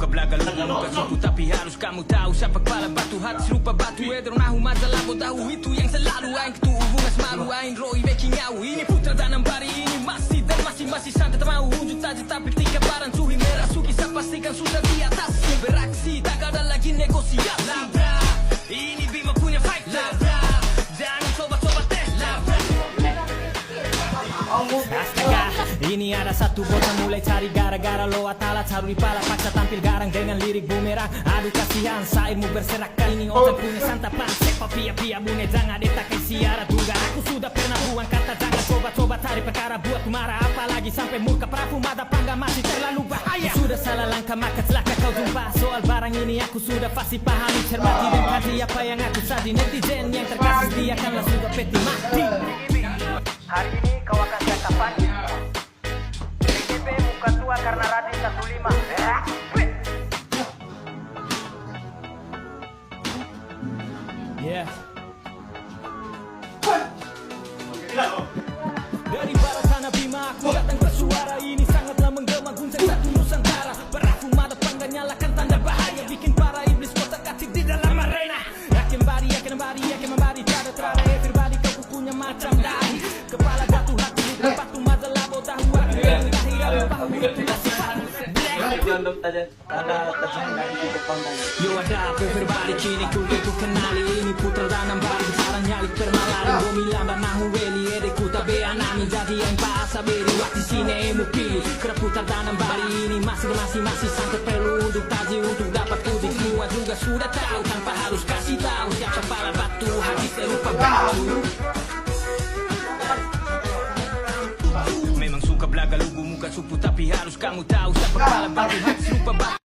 suka belaga lu muka suku, tapi harus kamu tahu siapa kepala batu, hati serupa batu. Edro nahu masalah tahu itu yang selalu aing ketua bungas malu aing roi beki nyau. Ini putra tanam bari ini masih dan masih santai tak mau unjuk taji, tapi tiga barang suhi merah suki saya pastikan sudah di atas beraksi, tak ada lagi negosiasi. Labra, ini Bima punya fight. Labra, jangan coba-coba tes. Labra. Astaga, ini ada satu bocah mulai cari gara-gara lo atala cari pala paksa tampil garang dengan lirik bumerang. Aduh kasihan sairmu berserak kali ini otak punya santapan sepa pia-pia bune jangan detakai siara duga. Aku sudah pernah buang kata jangan coba-coba cari perkara buat marah, apalagi sampai murka perapu mada pangga masih terlalu bahaya. Sudah salah langkah maka celaka kau jumpa. Soal barang ini aku sudah pasti pahami, cermati dan kaji apa yang aku sadi. Netizen yang terkasih dia kanlah sudah peti mati. Hari ini kau akan saya kampanye. BGP muka tua karena Radin 15. Yeah. Dari barat tanah Bima aku datang bersuara, ini sangatlah menggema guncang satu Nusantara. Berafu mada pangga nyalakan tanda bahaya, bikin para iblis kotak atik di dalam arena. Yakin membari tiada terada everybody kau punya macam dari kepala batu hati di tempat tu masalah bau tahu aku yang lahir bahu itu sifat Yo ada apa everybody kini ku kenali, ini putra tanam bari sarang nyalik permalari gomilan dan nahu weli ede ku tabe anami jadi yang bahasa beri waktu sini emu pilih kerap putar tanam bari ini masih sangat perlu untuk taji untuk dapat pudik semua juga sudah tahu tanpa harus kasih tahu siapa pala batu hati serupa batu. Memang suka belaga lugu muka supu, tapi harus kamu tahu siapa kepala batu hati serupa batu.